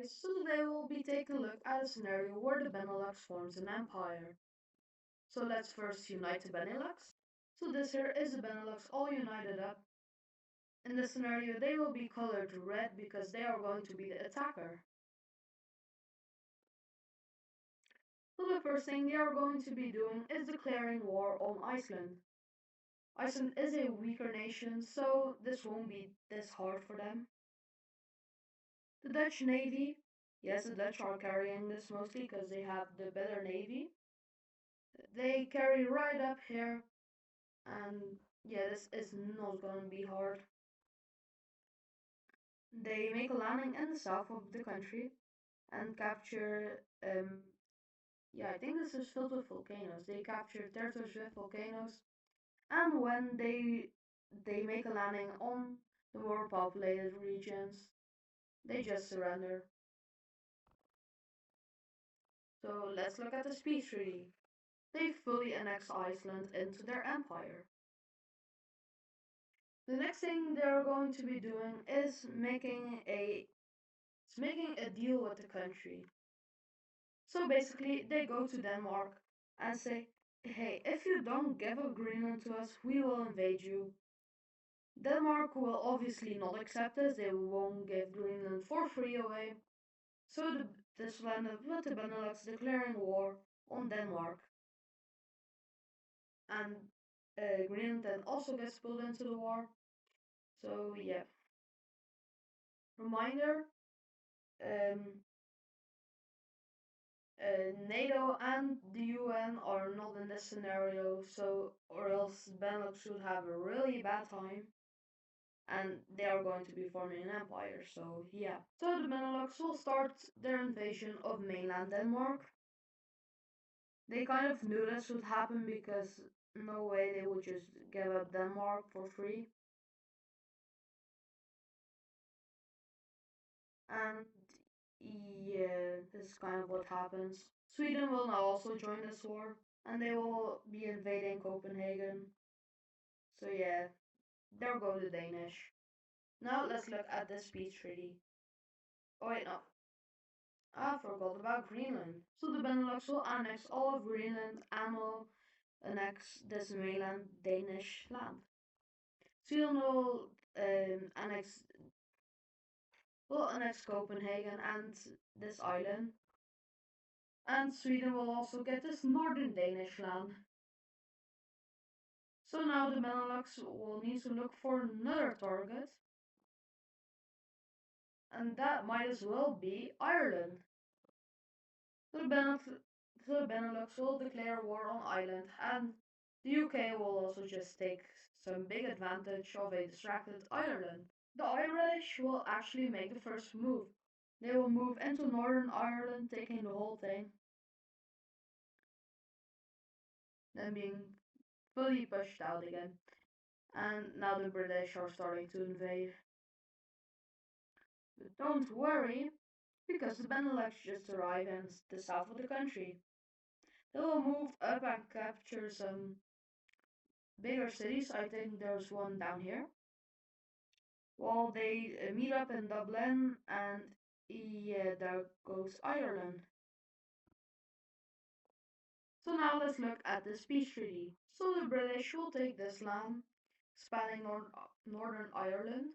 guys, so today we'll be taking a look at a scenario where the Benelux forms an empire. So let's first unite the Benelux. So this here is the Benelux all united up. In this scenario they will be colored red because they are going to be the attacker. So the first thing they are going to be doing is declaring war on Iceland. Iceland is a weaker nation, so this won't be this hard for them. The Dutch Navy, yes, the Dutch are carrying this mostly because they have the better navy. They carry right up here, and yeah, this is not gonna be hard. They make a landing in the south of the country and capture, yeah, I think this is filled with volcanoes. They capture territories with volcanoes, and when they make a landing on the more populated regions, they just surrender. So let's look at the peace treaty. They fully annex Iceland into their empire. The next thing they're going to be doing is making a deal with the country. So basically, they go to Denmark and say, hey, if you don't give up Greenland to us, we will invade you. Denmark will obviously not accept this, they won't give Greenland for free away. So this landed with the Benelux declaring war on Denmark. And Greenland then also gets pulled into the war. So yeah. Reminder, um, NATO and the UN are not in this scenario, so or else Benelux should have a really bad time, and they are going to be forming an empire. So yeah, so the Benelux will start their invasion of mainland Denmark. They kind of knew this would happen because no way they would just give up Denmark for free, and yeah, this is kind of what happens. Sweden will now also join this war, and they will be invading Copenhagen. So yeah, there go the Danish. Now let's look at this peace treaty. Oh wait, no. I forgot about Greenland. So the Benelux will annex all of Greenland and will annex this mainland Danish land. Sweden will annex Copenhagen and this island. And Sweden will also get this northern Danish land. So now the Benelux will need to look for another target. And that might as well be Ireland. The Benelux will declare war on Ireland, and the UK will also just take some big advantage of a distracted Ireland. The Irish will actually make the first move. They will move into Northern Ireland, taking the whole thing, then being fully pushed out again. And now the British are starting to invade. But don't worry, because the Benelux just arrived in the south of the country. They will move up and capture some bigger cities. I think there's one down here. Well, they meet up in Dublin, and yeah, there goes Ireland. So now let's look at the peace treaty. So the British will take this land, spanning Northern Ireland,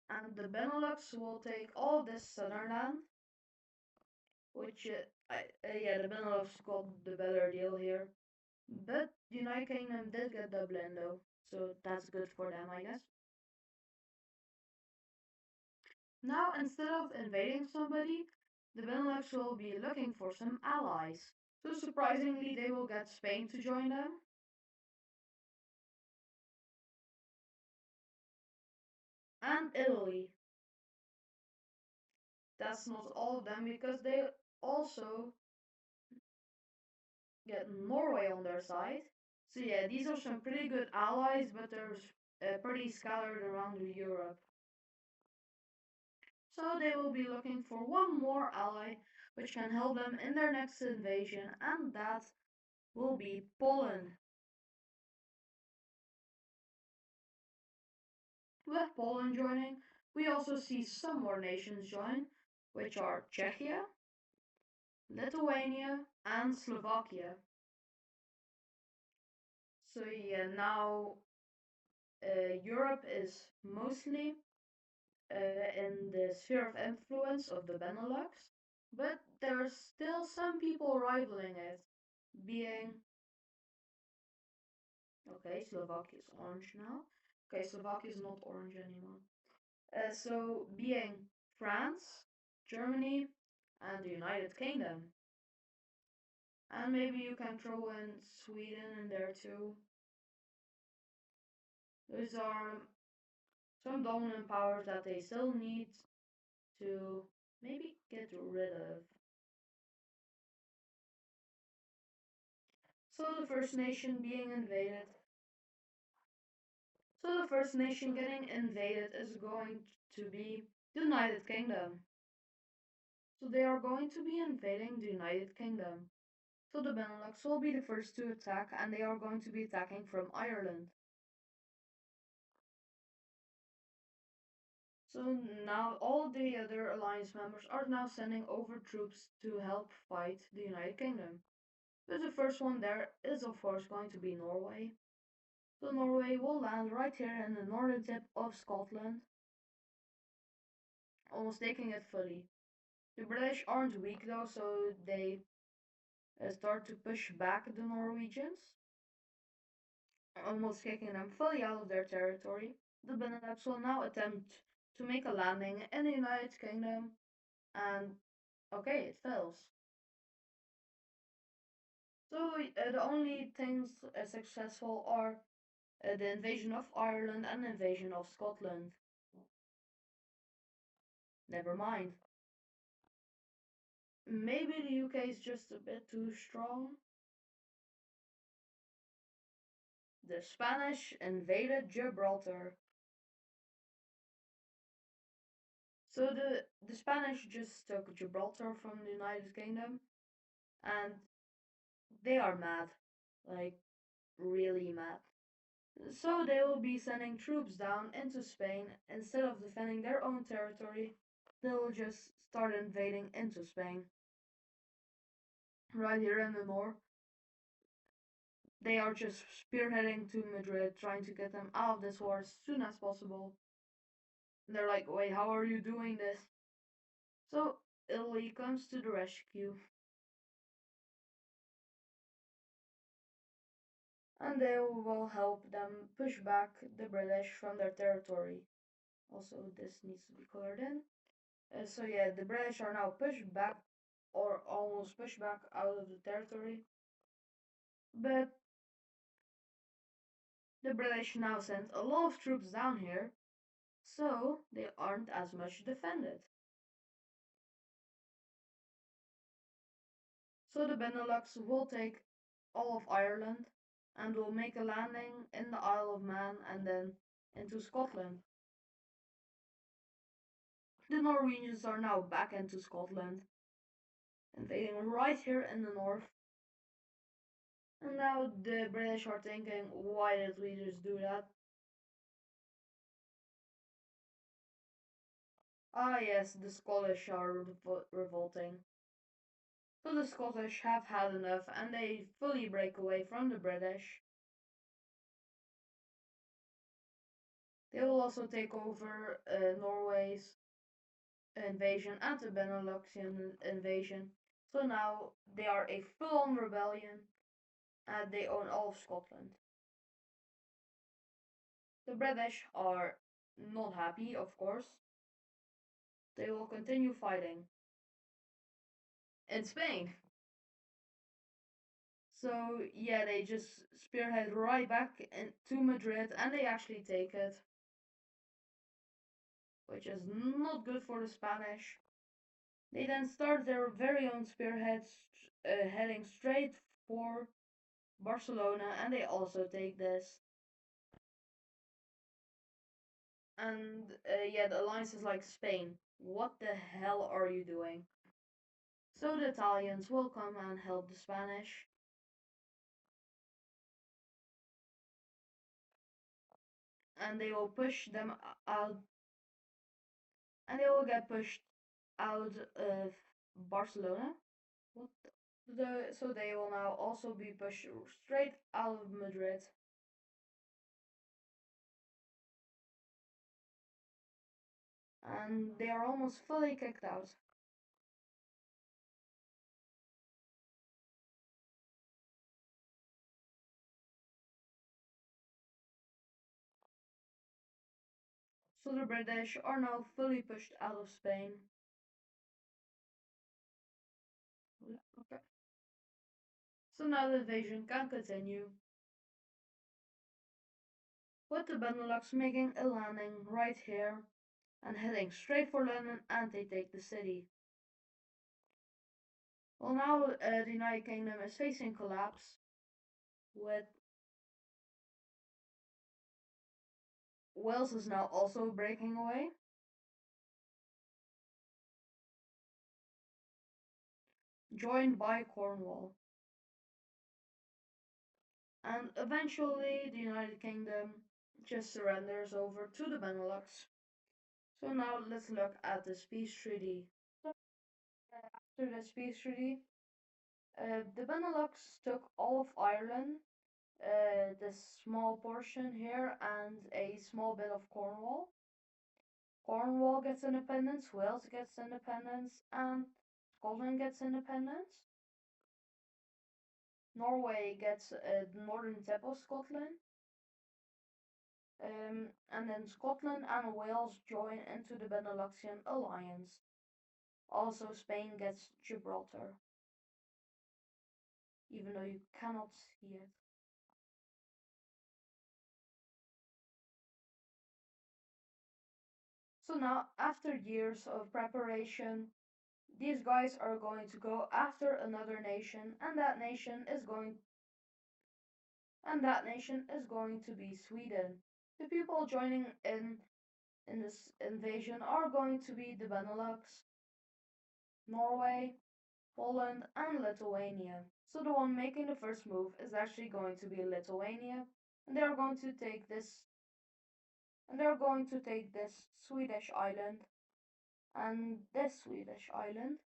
and the Benelux will take all this southern land, which, yeah, the Benelux got the better deal here. But the United Kingdom did get Dublin though, so that's good for them, I guess. Now, instead of invading somebody, the Benelux will be looking for some allies. So surprisingly, they will get Spain to join them. And Italy. That's not all of them because they also get Norway on their side. So yeah, these are some pretty good allies, but they're pretty scattered around Europe. So they will be looking for one more ally which can help them in their next invasion, and that will be Poland. With Poland joining, We also see some more nations join, which are Czechia, Lithuania, and Slovakia. So yeah, now Europe is mostly in the sphere of influence of the Benelux, but there's still some people rivaling it, being okay, Slovakia is orange now. Okay, Slovakia is not orange anymore. So being France, Germany, and the United Kingdom. And maybe you can throw in Sweden in there too. Those are some dominant powers that they still need to maybe get rid of. So the first nation being invaded. So the first nation getting invaded is going to be the United Kingdom. So they are going to be invading the United Kingdom. So the Benelux will be the first to attack, and they are going to be attacking from Ireland. So now all the other alliance members are now sending over troops to help fight the United Kingdom. But the first one there is of course going to be Norway. So Norway will land right here in the northern tip of Scotland, almost taking it fully. The British aren't weak though, so they start to push back the Norwegians, almost kicking them fully out of their territory. The Benelux will now attempt to make a landing in the United Kingdom, and okay, it fails. So the only things successful are the invasion of Ireland and the invasion of Scotland. Never mind. Maybe the UK is just a bit too strong. The Spanish invaded Gibraltar. So the Spanish just took Gibraltar from the United Kingdom, and they are mad. Like, really mad. So they will be sending troops down into Spain instead of defending their own territory. They will just start invading into Spain. Right here in the north, they are just spearheading to Madrid, trying to get them out of this war as soon as possible. And they're like, wait, how are you doing this? So Italy comes to the rescue, and they will help them push back the British from their territory. Also, this needs to be colored in. So yeah, the British are now pushed back, or almost pushed back out of the territory. But the British now sent a lot of troops down here, so they aren't as much defended. So the Benelux will take all of Ireland and will make a landing in the Isle of Man and then into Scotland. The Norwegians are now back into Scotland, invading right here in the north. And now the British are thinking, why did we just do that? Ah yes, the Scottish are revolting. So the Scottish have had enough and they fully break away from the British. They will also take over Norway's invasion and the Beneluxian invasion. So now they are a full-on rebellion and they own all of Scotland. The British are not happy, of course. They will continue fighting in Spain. So yeah, they just spearhead right back to Madrid and they actually take it, which is not good for the Spanish. They then start their very own spearheads heading straight for Barcelona and they also take this. And yeah, the alliance is like, Spain, what the hell are you doing? So the Italians will come and help the Spanish. And they will push them out and they will get pushed out of Barcelona. What so they will now also be pushed straight out of Madrid, and they are almost fully kicked out. So the British are now fully pushed out of Spain. Okay. So now the invasion can continue, with the Benelux making a landing right here and heading straight for London, and they take the city. Well, now the United Kingdom is facing collapse, with Wales is now also breaking away, joined by Cornwall. And eventually the United Kingdom just surrenders over to the Benelux. So now let's look at the peace treaty. So after this peace treaty, the Benelux took all of Ireland, this small portion here, and a small bit of Cornwall. Cornwall gets independence, Wales gets independence, and Scotland gets independence. Norway gets the northern tip of Scotland. And then Scotland and Wales join into the Beneluxian alliance. Also, Spain gets Gibraltar, even though you cannot see it. So now, after years of preparation, these guys are going to go after another nation, and that nation is going to be Sweden. The people joining in this invasion are going to be the Benelux, Norway, Poland, and Lithuania. So the one making the first move is actually going to be Lithuania, and they're going to take this Swedish island and this Swedish island.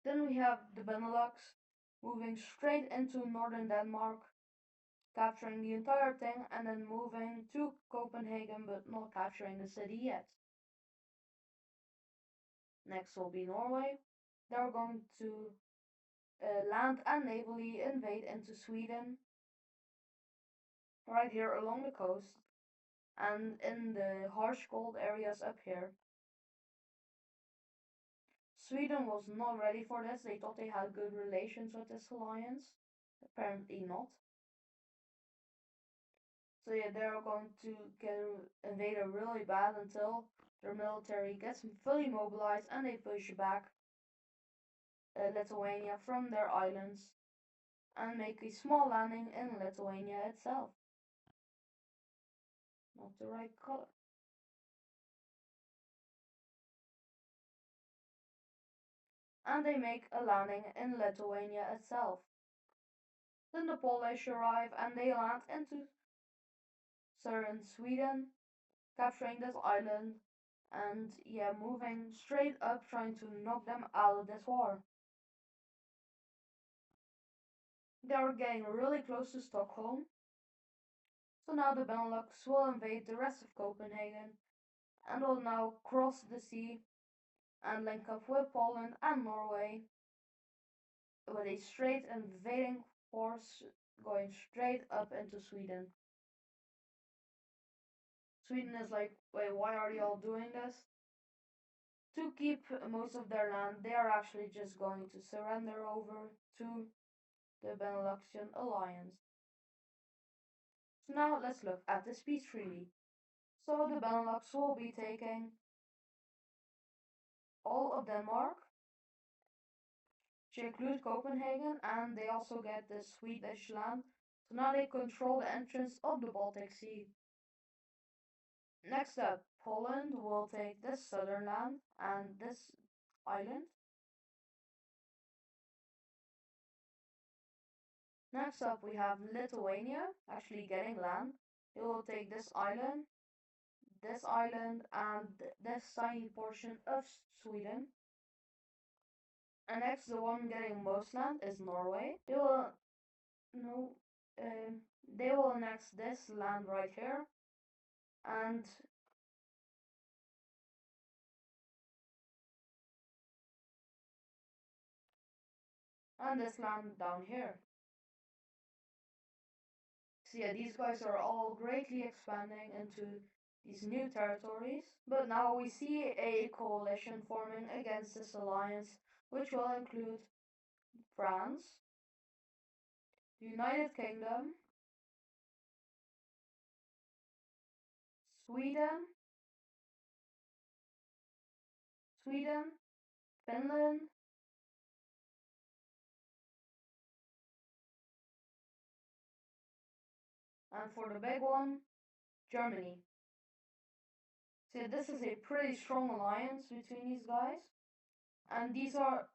Then we have the Benelux moving straight into northern Denmark, capturing the entire thing, and then moving to Copenhagen but not capturing the city yet. Next will be Norway. They're going to land and navally invade into Sweden, right here along the coast, and in the harsh cold areas up here. Sweden was not ready for this. They thought they had good relations with this alliance. Apparently not. So yeah, they're going to get invaded really bad until their military gets fully mobilized and they push back Lithuania from their islands and make a small landing in Lithuania itself. Not the right color. And they make a landing in Lithuania itself. Then the Polish arrive and they land into southern Sweden, capturing this island and yeah, moving straight up trying to knock them out of this war. They are getting really close to Stockholm, so now the Benelux will invade the rest of Copenhagen and will now cross the sea and link up with Poland and Norway with a straight invading force going straight up into Sweden. Sweden is like, wait, why are y'all doing this? To keep most of their land, they are actually just going to surrender over to the Beneluxian alliance. So now let's look at the peace treaty. So the Benelux will be taking all of Denmark, to include Copenhagen, and they also get the Swedish land. So now they control the entrance of the Baltic Sea. Next up, Poland will take this southern land and this island. Next up, we have Lithuania actually getting land. They will take this island, this island and this tiny portion of Sweden. And next, the one getting most land is Norway. No, they will annex this land right here, and this land down here. So yeah, these guys are all greatly expanding into these new territories. But now we see a coalition forming against this alliance, which will include France, the United Kingdom, Sweden, Sweden, Finland, and for the big one, Germany. So this is a pretty strong alliance between these guys. And these are,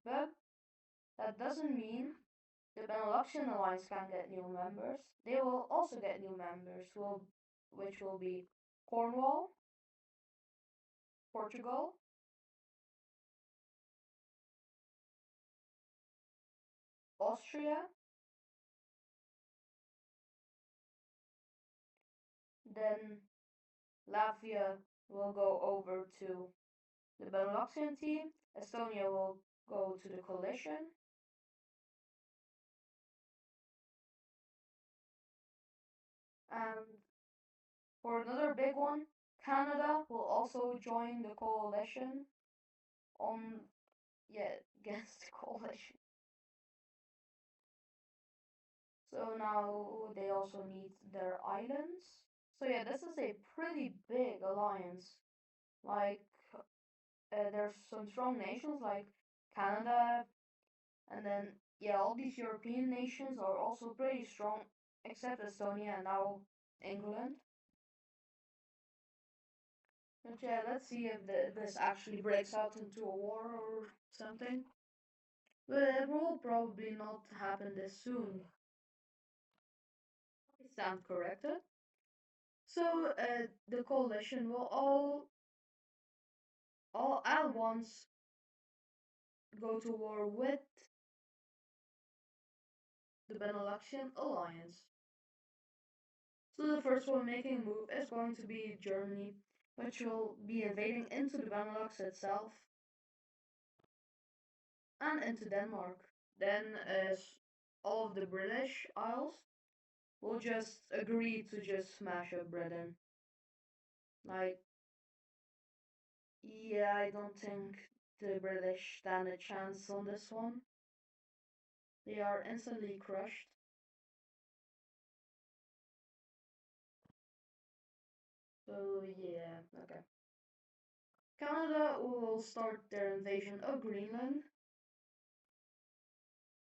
but that doesn't mean the Beneluxian alliance can get new members. They will also get new members, which will be Cornwall, Portugal, Austria, then Latvia will go over to the Beneluxian team, Estonia will go to the coalition, and for another big one, Canada will also join the coalition on, yeah, against the coalition. So now they also need their islands. So yeah, this is a pretty big alliance. Like, there's some strong nations like Canada, and then yeah, all these European nations are also pretty strong, except Estonia and now England. But yeah, let's see if this actually breaks out into a war or something. But it will probably not happen this soon. I stand corrected. So the coalition will all at once go to war with the Beneluxian alliance. So the first one making a move is going to be Germany, which will be invading into the Benelux itself and into Denmark. Then all of the British Isles will just agree to just smash up Britain. Like, yeah, I don't think the British stand a chance on this one. They are instantly crushed. So yeah, okay. Canada will start their invasion of Greenland,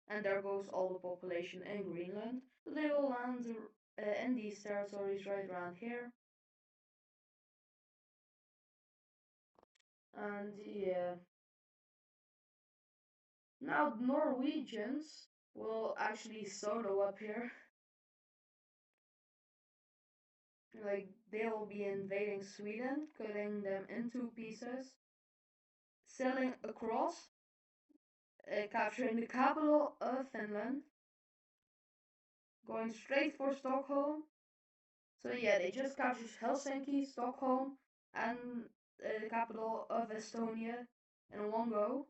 and there goes all the population in Greenland. So they will land in these territories right around here. And yeah, now the Norwegians will actually solo up here. Like, they'll be invading Sweden, cutting them into pieces, sailing across, capturing the capital of Finland, going straight for Stockholm. So yeah, they just captured Helsinki, Stockholm, and the capital of Estonia in one go.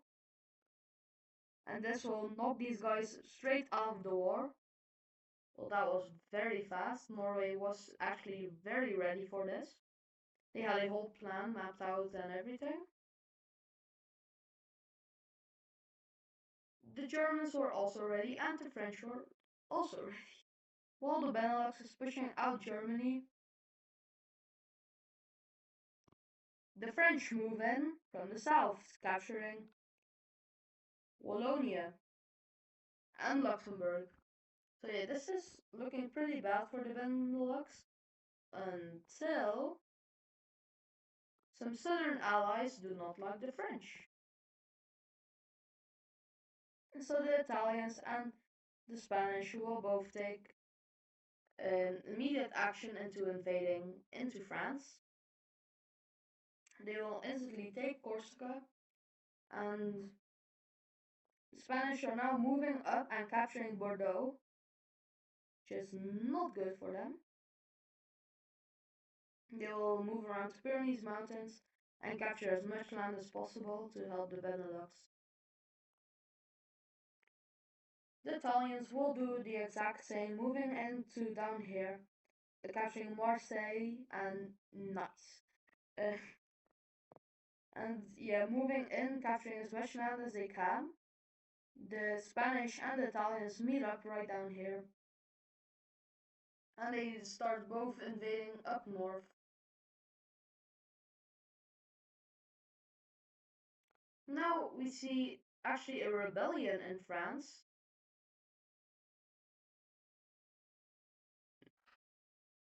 And this will knock these guys straight out of the war. Well, that was very fast. Norway was actually very ready for this. They had a whole plan mapped out and everything. The Germans were also ready, and the French were also ready. While the Benelux is pushing out Germany, the French move in from the south, capturing Wallonia and Luxembourg. So yeah, this is looking pretty bad for the Benelux until some southern allies do not like the French. And so the Italians and the Spanish will both take immediate action into invading into France. They will instantly take Corsica, and the Spanish are now moving up and capturing Bordeaux, which is not good for them. They will move around the Pyrenees Mountains and capture as much land as possible to help the Benelux. The Italians will do the exact same, moving into down here, capturing Marseille and Nice. Uh, and yeah, moving in, capturing as much land as they can. The Spanish and the Italians meet up right down here, and they start both invading up north. Now we see actually a rebellion in France.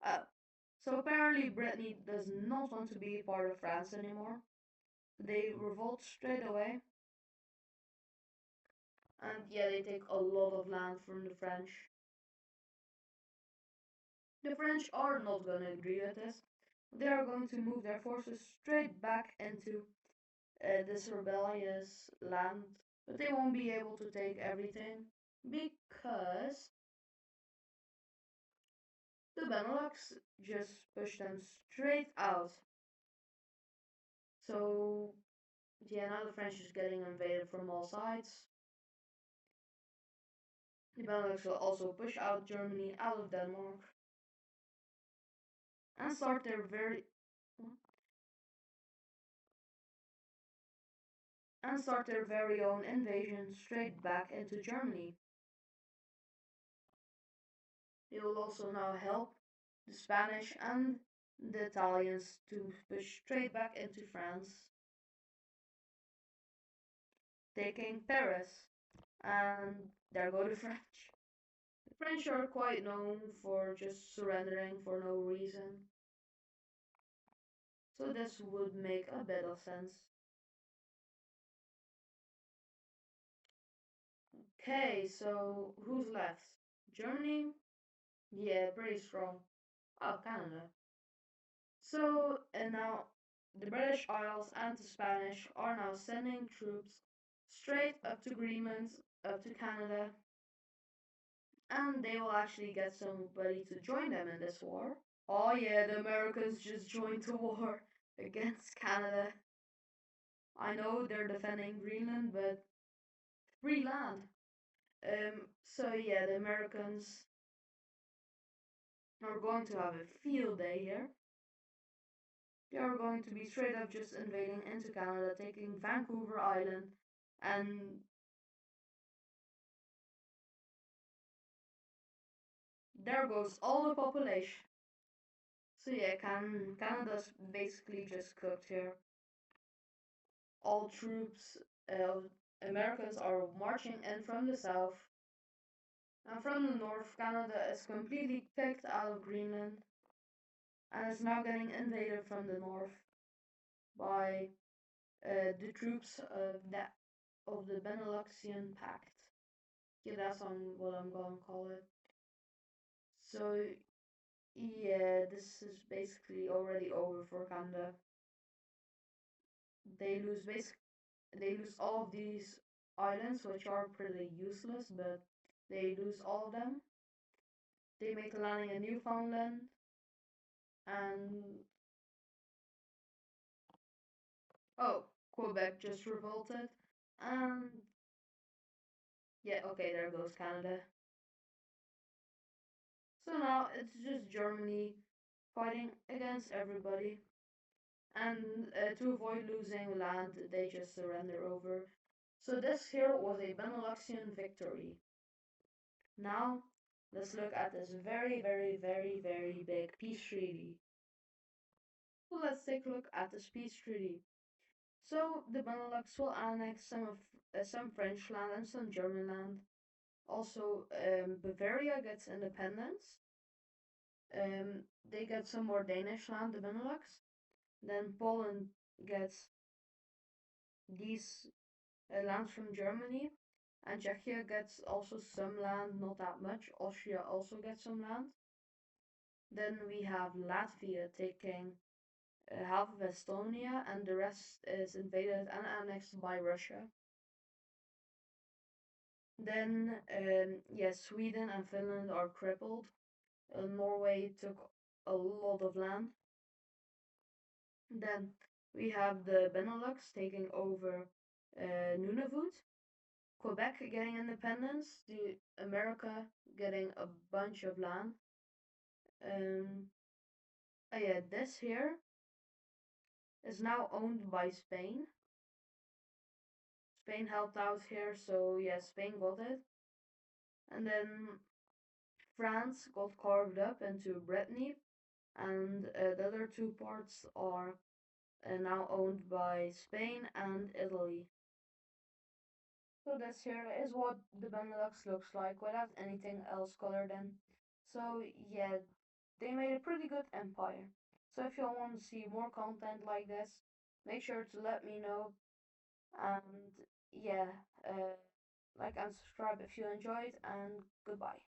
Uh, so apparently Brittany does not want to be part of France anymore. They revolt straight away, and yeah, they take a lot of land from the French. The French are not going to agree with this. They are going to move their forces straight back into this rebellious land, but they won't be able to take everything because the Benelux just push them straight out. So yeah, now the French is getting invaded from all sides. The Benelux will also push out Germany out of Denmark and start their very own invasion straight back into Germany. They will also now help the Spanish and the Italians to push straight back into France, taking Paris. And there go the French. The French are quite known for just surrendering for no reason, so this would make a bit of sense. Okay, so who's left? Germany? Yeah, pretty strong. Oh, Canada. So, and now the British Isles and the Spanish are now sending troops straight up to Greenland, up to Canada, and they will actually get somebody to join them in this war. Oh yeah, the Americans just joined the war against Canada. I know they're defending Greenland, but free land. So yeah, the Americans are going to have a field day here. They are going to be straight up just invading into Canada, taking Vancouver Island, and there goes all the population. So yeah, Canada's basically just cooked here. All troops, Americans are marching in from the south, and from the north, Canada is completely kicked out of Greenland, and is now getting invaded from the north by the troops of the Beneluxian Pact. Yeah, that's what I'm gonna call it. So yeah, this is basically already over for Canada. They lose all of these islands, which are pretty useless, but they lose all of them. They make a landing in Newfoundland, and oh, Quebec just revolted, and yeah, okay, there goes Canada. So now it's just Germany fighting against everybody. And to avoid losing land, they just surrender over. So this here was a Beneluxian victory. Now, let's look at this very, very, very, very big peace treaty. So let's take a look at this peace treaty. So the Benelux will annex some French land and some German land. Also, Bavaria gets independence. They get some more Danish land, the Benelux. Then Poland gets these lands from Germany, and Czechia gets also some land, not that much. Austria also gets some land. Then we have Latvia taking half of Estonia, and the rest is invaded and annexed by Russia. Then, yes, Sweden and Finland are crippled. Norway took a lot of land. Then we have the Benelux taking over Nunavut, Quebec getting independence, the America getting a bunch of land. Um, oh yeah, this here is now owned by Spain. Spain helped out here, so yeah, Spain got it. And then France got carved up into Brittany, and the other two parts are now owned by Spain and Italy. So this here is what the Benelux looks like without anything else colored in. So yeah, they made a pretty good empire. So if you want to see more content like this, make sure to let me know. And yeah, like and subscribe if you enjoyed, and goodbye.